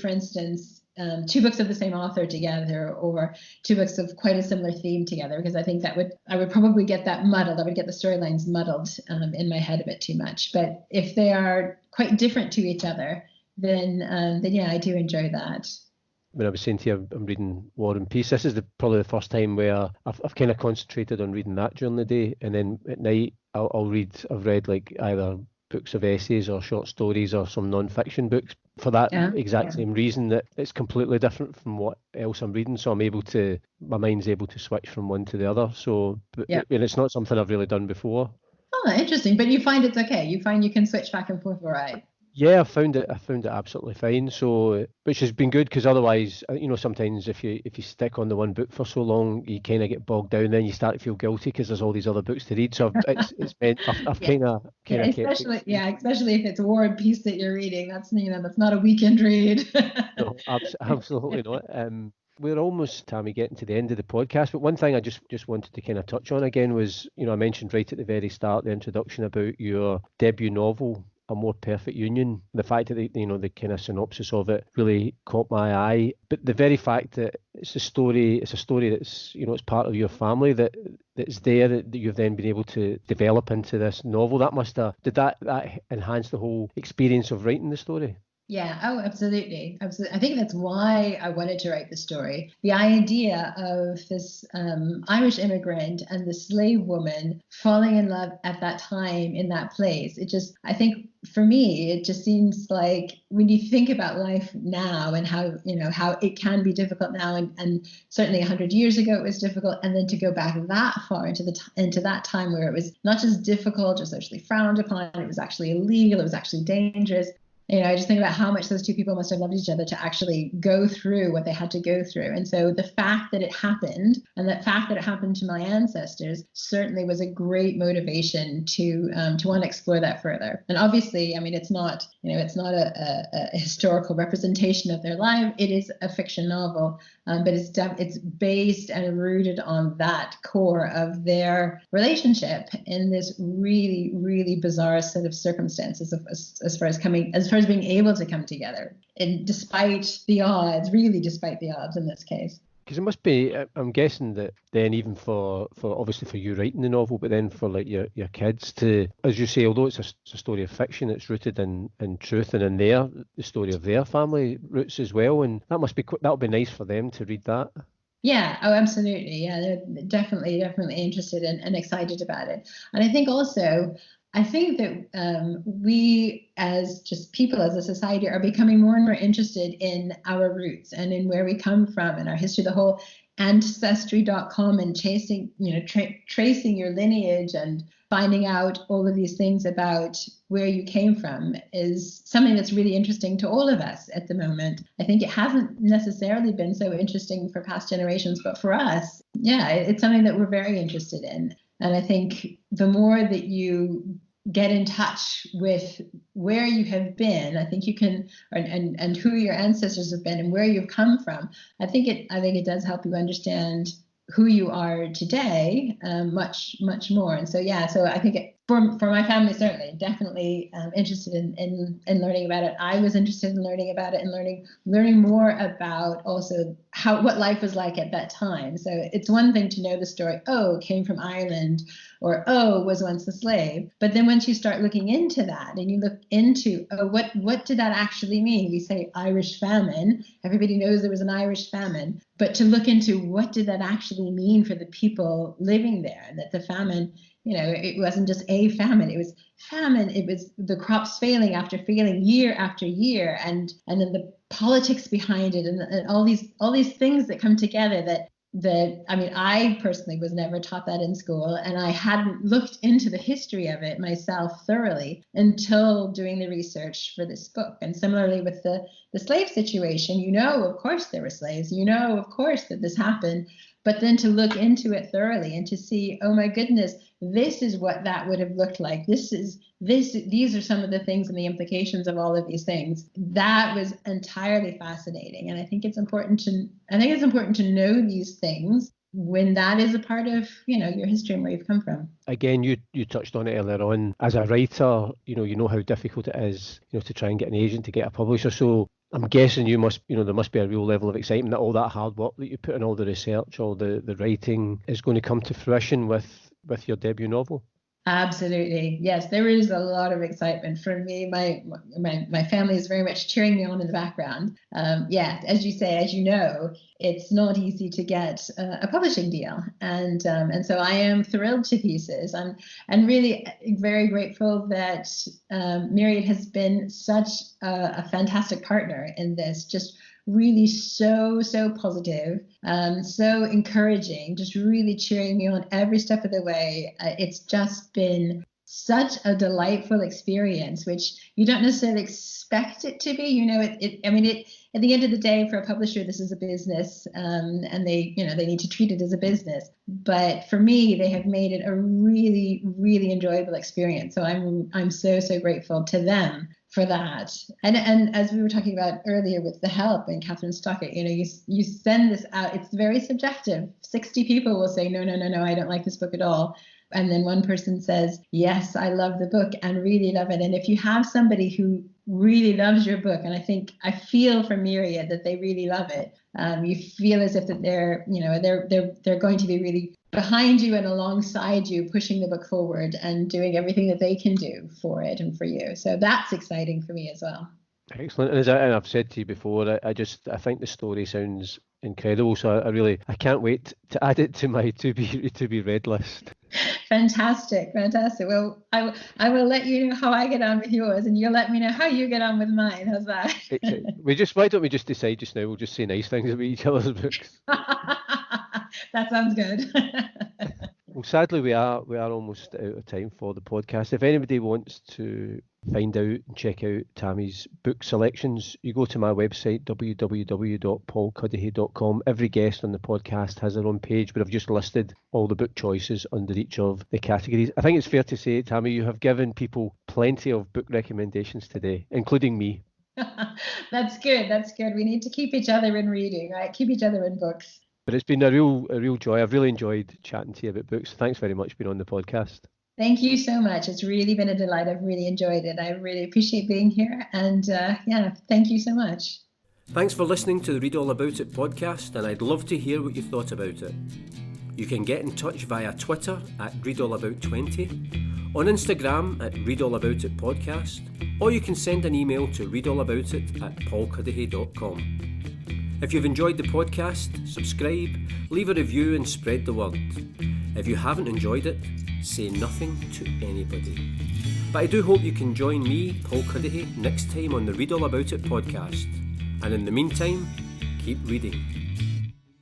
for instance, two books of the same author together, or two books of quite a similar theme together, because I think I would probably get that muddled. I would get the storylines muddled in my head a bit too much. But if they are quite different to each other, then yeah, I do enjoy that. When I was saying to you, I'm reading War and Peace, this is probably the first time where I've kind of concentrated on reading that during the day, and then at night I've read like either books of essays or short stories or some non-fiction books for that same reason, that it's completely different from what else I'm reading, so my mind's able to switch from one to the other. So, and it's not something I've really done before. Oh, interesting. But you find it's okay. You find you can switch back and forth all right. Yeah, I found it absolutely fine. So, which has been good because otherwise, sometimes if you stick on the one book for so long, you kind of get bogged down. Then you start to feel guilty because there's all these other books to read. So it's meant I've Yeah. kind of kept it straight. Especially if it's War and Peace that you're reading. That's not a weekend read. No, absolutely not. We're almost, Tammy, getting to the end of the podcast. But one thing I just wanted to kind of touch on again was, I mentioned right at the very start, the introduction about your debut novel, A More Perfect Union. The fact that the kind of synopsis of it really caught my eye. But the very fact that it's a story that's, it's part of your family that's there that you've then been able to develop into this novel. Did that enhance the whole experience of writing the story? Yeah, oh, absolutely. Absolutely. I think that's why I wanted to write the story. The idea of this Irish immigrant and the slave woman falling in love at that time in that place. I think for me, it just seems like when you think about life now and how it can be difficult now, and certainly 100 years ago it was difficult, and then to go back that far into that time where it was not just difficult or socially frowned upon, it was actually illegal, it was actually dangerous. I just think about how much those two people must have loved each other to actually go through what they had to go through. And so the fact that it happened, and the fact that it happened to my ancestors, certainly was a great motivation to want to explore that further. And obviously, I mean, it's not a historical representation of their life. It is a fiction novel, but it's based and rooted on that core of their relationship in this really, really bizarre set of circumstances as far as being able to come together, and despite the odds, really despite the odds in this case. Because it must be, I'm guessing that then even for obviously for you writing the novel, but then for like your kids to, as you say, although it's a story of fiction, it's rooted in truth and in the story of their family roots as well, and that'll be nice for them to read that. Yeah, oh, absolutely. Yeah, they're definitely interested and excited about it. And I think also, I think that we as just people, as a society, are becoming more and more interested in our roots and in where we come from and our history. The whole ancestry.com and tracing your lineage and finding out all of these things about where you came from is something that's really interesting to all of us at the moment. I think it hasn't necessarily been so interesting for past generations, but for us, yeah, it's something that we're very interested in. And I think the more that you get in touch with where you have been, I think you can, and who your ancestors have been and where you've come from. I think it does help you understand who you are today much more. And so yeah, so I think for my family, certainly definitely interested in learning about it. I was interested in learning about it and learning more about also what life was like at that time. So it's one thing to know the story, oh, came from Ireland, or oh, was once a slave. But then once you start looking into that and you look into, oh, what did that actually mean? We say Irish famine. Everybody knows there was an Irish famine. But to look into what did that actually mean for the people living there, that the famine, it wasn't just a famine, it was famine. It was the crops failing after failing year after year, and then the politics behind it, and all these things that come together that I mean, I personally was never taught that in school, and I hadn't looked into the history of it myself thoroughly until doing the research for this book. And similarly with the slave situation, of course there were slaves, of course that this happened, but then to look into it thoroughly and to see, oh my goodness, this is what that would have looked like. These are some of the things and the implications of all of these things. That was entirely fascinating. And I think it's important to know these things when that is a part of, your history and where you've come from. Again, you touched on it earlier on. As a writer, you know how difficult it is, to try and get an agent, to get a publisher. So I'm guessing there must be a real level of excitement that all that hard work that you put in, all the research, all the writing, is going to come to fruition with your debut novel. Absolutely. Yes, there is a lot of excitement for me. My family is very much cheering me on in the background. Yeah, as you say, as you know, it's not easy to get a publishing deal. And so I am thrilled to pieces. I'm really very grateful that Myriad has been such a fantastic partner in this, just really so positive, so encouraging, just really cheering me on every step of the way. It's just been such a delightful experience, which you don't necessarily expect it to be. You know, at the end of the day, for a publisher, this is a business, and they need to treat it as a business. But for me, they have made it a really, really enjoyable experience. So I'm so grateful to them for that. And as we were talking about earlier with the help and Catherine Stockett, you send this out. It's very subjective. 60 people will say, no, I don't like this book at all. And then one person says, yes, I love the book and really love it. And if you have somebody who really loves your book, and I feel from Myriad that they really love it, you feel as if that they're going to be really behind you and alongside you, pushing the book forward and doing everything that they can do for it and for you. So that's exciting for me as well. Excellent. And I've said to you before, I think the story sounds incredible. So I can't wait to add it to my to be read list. Fantastic. Well, I will let you know how I get on with yours, and you'll let me know how you get on with mine. How's that? Why don't we just decide just now? We'll just say nice things about each other's books. That sounds good. Well, sadly, we are almost out of time for the podcast. If anybody wants to find out and check out Tammye's book selections, you go to my website, www.paulcuddihy.com. Every guest on the podcast has their own page, but I've just listed all the book choices under each of the categories. I think it's fair to say, Tammye, you have given people plenty of book recommendations today, including me. That's good. We need to keep each other in reading, right? Keep each other in books. But it's been a real joy. I've really enjoyed chatting to you about books. Thanks very much for being on the podcast. Thank you so much. It's really been a delight. I've really enjoyed it. I really appreciate being here. And thank you so much. Thanks for listening to the Read All About It podcast, and I'd love to hear what you thought about it. You can get in touch via Twitter at ReadAllAbout20, on Instagram at ReadAllAboutIt podcast, or you can send an email to readallaboutit@paulcuddihy.com. If you've enjoyed the podcast, subscribe, leave a review and spread the word. If you haven't enjoyed it, say nothing to anybody. But I do hope you can join me, Paul Cuddihy, next time on the Read All About It podcast. And in the meantime, keep reading.